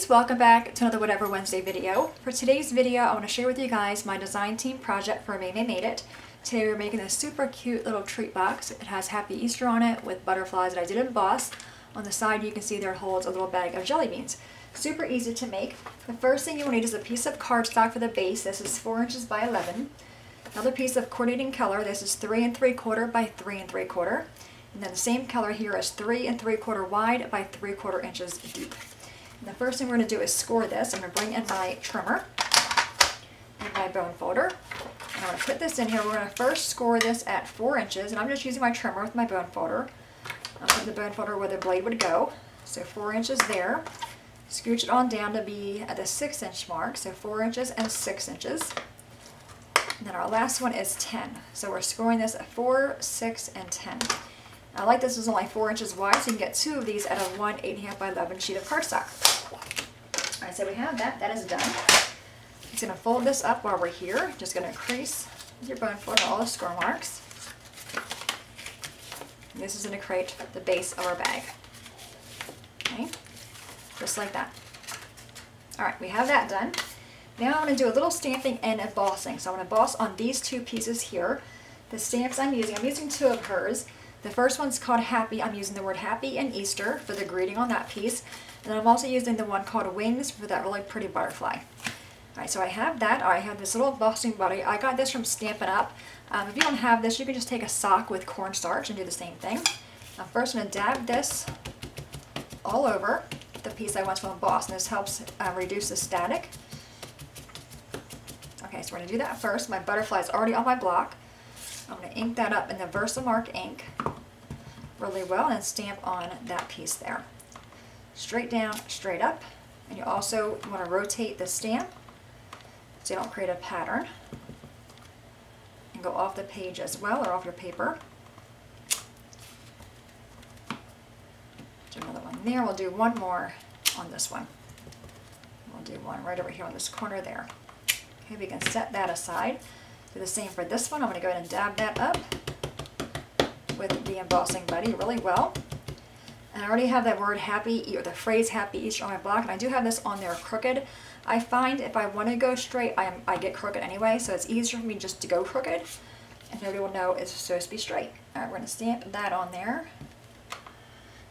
guys, welcome back to another Whatever Wednesday video. For today's video, I want to share with you guys my design team project for MaymayMadeIt. Today we're making this super cute little treat box. It has Happy Easter on it with butterflies that I did emboss. On the side you can see there holds a little bag of jelly beans. Super easy to make. The first thing you will need is a piece of cardstock for the base. This is 4 inches by 11. Another piece of coordinating color. This is 3 3/4 by 3 3/4. And then the same color here is 3 3/4 wide by 3/4 inches deep. And the first thing we're going to do is score this. I'm going to bring in my trimmer and my bone folder. And I'm going to put this in here. We're going to first score this at 4 inches. And I'm just using my trimmer with my bone folder. I'm putting the bone folder where the blade would go. So 4 inches there. Scooch it on down to be at the 6-inch mark. So 4 inches and 6 inches. And then our last one is 10. So we're scoring this at 4, 6, and 10. I like this is only 4 inches wide, so you can get 2 of these out of one 8.5 by 11 sheet of cardstock. Alright, so we have that. That is done. I'm just going to fold this up while we're here. Just going to crease with your bone folder all the score marks. And this is going to create the base of our bag. Okay, just like that. Alright, we have that done. Now I'm going to do a little stamping and embossing. So I'm going to emboss on these 2 pieces here. The stamps I'm using 2 of hers. The first one's called Happy. I'm using the word Happy and Easter for the greeting on that piece. And then I'm also using the one called Wings for that really pretty butterfly. Alright, so I have that. I have this little embossing buddy. I got this from Stampin' Up. If you don't have this, you can just take a sock with cornstarch and do the same thing. I'm first going to dab this all over the piece I want to emboss. And this helps reduce the static. Okay, so we're going to do that first. My butterfly is already on my block. I'm going to ink that up in the Versamark ink really well and stamp on that piece there. Straight down, straight up. And you also want to rotate the stamp so you don't create a pattern. And go off the page as well, or off your paper. Do another one there. We'll do one more on this one. We'll do one right over here on this corner there. Okay, we can set that aside. Do the same for this one. I'm going to go ahead and dab that up with the embossing buddy really well. And I already have that word Happy, or the phrase Happy Easter on my block, and I do have this on there crooked. I find if I want to go straight, I get crooked anyway, so it's easier for me just to go crooked, and nobody will know it's supposed to be straight. Alright, we're going to stamp that on there.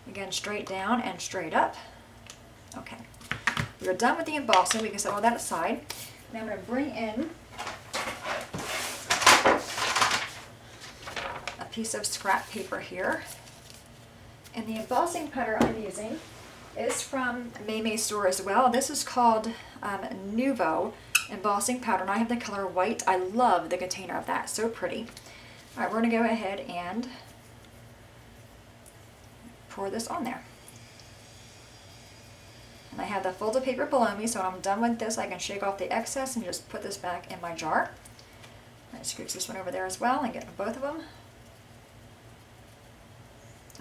Again, straight down and straight up. Okay. We're done with the embossing. We can set all that aside. Now I'm going to bring in a piece of scrap paper here. And the embossing powder I'm using is from Maymay store as well. This is called Nouveau embossing powder, and I have the color white. I love the container of that. So pretty. Alright, we're going to go ahead and pour this on there. And I have the folded paper below me, so when I'm done with this, I can shake off the excess and just put this back in my jar. I scooch this one over there as well and get both of them.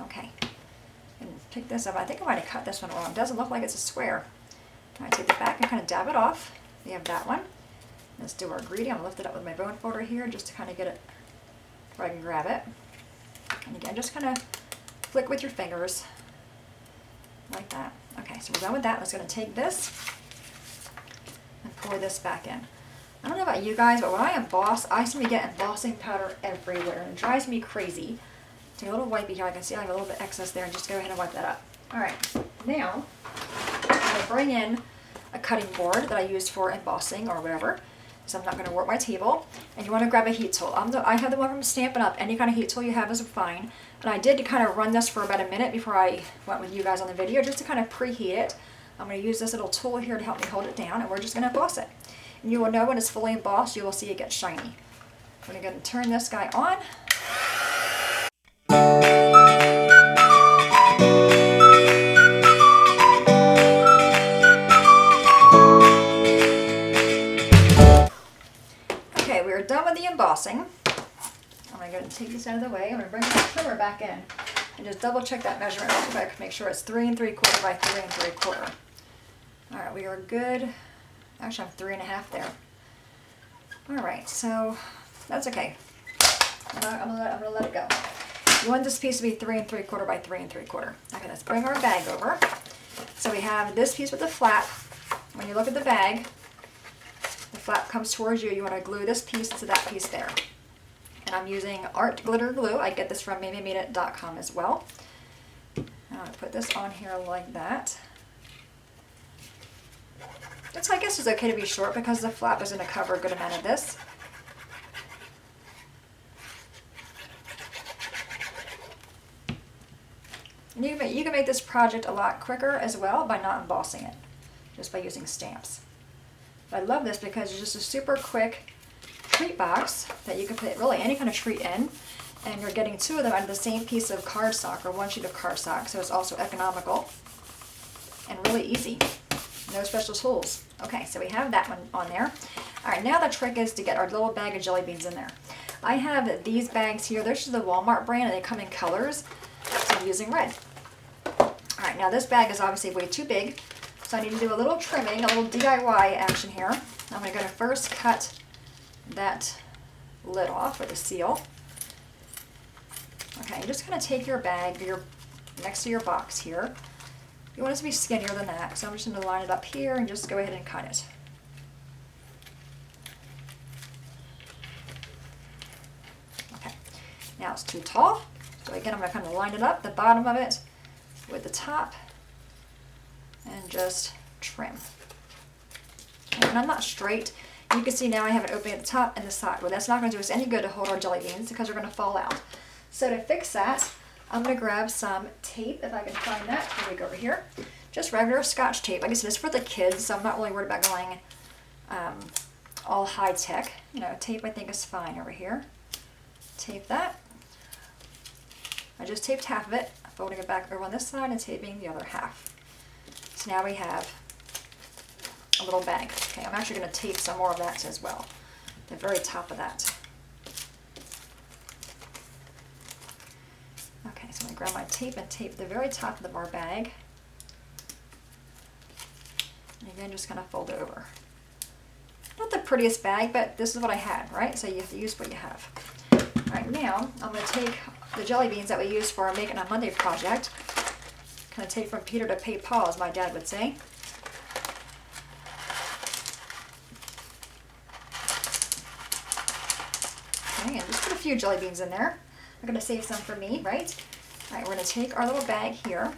Okay. And pick this up. I think I might have cut this one wrong. It doesn't look like it's a square. I take it back and kind of dab it off. We have that one. Let's do our greeting. I'm going to lift it up with my bone folder here just to kind of get it where I can grab it. And again, just kind of flick with your fingers like that. Okay, so we're done with that. I'm just going to take this and pour this back in. I don't know about you guys, but when I emboss, I seem to get embossing powder everywhere, and it drives me crazy. Take a little wipey here. I can see I have a little bit excess there, and just go ahead and wipe that up. Alright, now I'm going to bring in a cutting board that I used for embossing or whatever. So I'm not going to warp my table. And you want to grab a heat tool. I have the one from Stampin' Up. Any kind of heat tool you have is fine. And I did kind of run this for about a minute before I went with you guys on the video, just to kind of preheat it. I'm going to use this little tool here to help me hold it down, and we're just going to emboss it. And you will know when it's fully embossed, you will see it get shiny. We're going to turn this guy on. Okay, we're done with the embossing. I'm going to go and take this out of the way. I'm going to bring my trimmer back in and just double check that measurement real quick. Make sure it's 3 3/4 by 3 3/4. Alright, we are good. Actually, I'm 3.5 there. Alright, so that's okay. I'm gonna let it go. You want this piece to be 3 3/4 by 3 3/4. Okay, let's bring our bag over. So we have this piece with the flat when you look at the bag, the flap comes towards you. You want to glue this piece to that piece there. And I'm using art glitter glue. I get this from MaymayMadeIt.com as well. I'm going to put this on here like that. This, I guess, is okay to be short because the flap is going to cover a good amount of this. And you can make this project a lot quicker as well by not embossing it, just by using stamps. But I love this because it's just a super quick treat box that you can put really any kind of treat in, and you're getting 2 of them out of the same piece of cardstock or 1 sheet of cardstock, so it's also economical and really easy. No special tools. Okay, so we have that one on there. All right, now the trick is to get our little bag of jelly beans in there. I have these bags here. This is the Walmart brand, and they come in colors, so I'm using red. All right, now this bag is obviously way too big, so I need to do a little trimming, a little DIY action here. I'm going to first cut that lid off with a seal. Okay, you just kind of take your bag, next to your box here. You want it to be skinnier than that, so I'm just going to line it up here and just go ahead and cut it. Okay, now it's too tall, so again I'm going to kind of line it up, the bottom of it with the top, and just trim. And I'm not straight. You can see now I have an opening at the top and the side. Well, that's not going to do us any good to hold our jelly beans because they're going to fall out. So to fix that, I'm going to grab some tape, if I can find that. Here we go, over here. Just regular Scotch tape. Like I said, it's for the kids, so I'm not really worried about going all high-tech. You know, tape I think is fine over here. Tape that. I just taped half of it, folding it back over on this side and taping the other half. So now we have a little bag. Okay, I'm actually going to tape some more of that as well. The very top of that. Okay, so I'm going to grab my tape and tape the very top of our bag. And again, just kind of fold it over. Not the prettiest bag, but this is what I had, right? So you have to use what you have. All right, now I'm going to take the jelly beans that we use for our Make It on Monday project. Kind of take from Peter to pay Paul, as my dad would say. Okay, and just put a few jelly beans in there. I'm going to save some for me, right? All right, we're going to take our little bag here.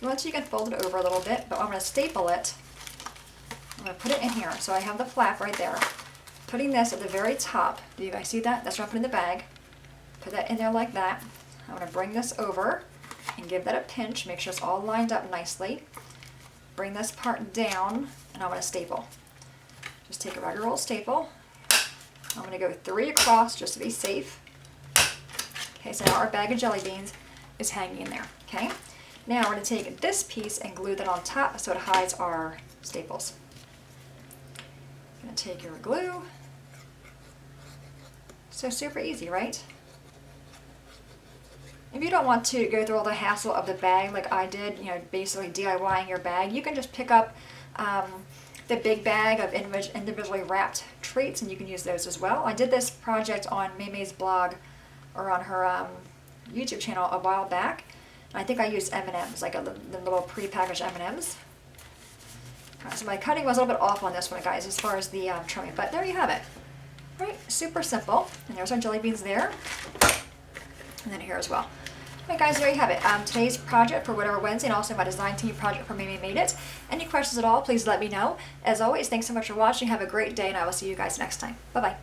Once you can fold it over a little bit, but I'm going to staple it. I'm going to put it in here. So I have the flap right there. Putting this at the very top. Do you guys see that? That's what I'm putting in the bag. Put that in there like that. I'm going to bring this over and give that a pinch. Make sure it's all lined up nicely. Bring this part down, and I'm going to staple. Just take a regular old staple. I'm going to go 3 across just to be safe. Okay, so now our bag of jelly beans is hanging in there. Okay, now we're going to take this piece and glue that on top so it hides our staples. Going to take your glue. So super easy, right? If you don't want to go through all the hassle of the bag like I did, you know, basically DIYing your bag, you can just pick up the big bag of individually wrapped treats, and you can use those as well. I did this project on Maymay's blog, or on her YouTube channel a while back. And I think I used M&Ms, like the little pre-packaged M&Ms. So my cutting was a little bit off on this one, guys, as far as the trimming, but there you have it. Right, super simple. And there's our jelly beans there, and then here as well. Alright guys, there you have it. Today's project for Whatever Wednesday, and also my design team project for MaymayMadeIt. Any questions at all, please let me know. As always, thanks so much for watching. Have a great day, and I will see you guys next time. Bye-bye.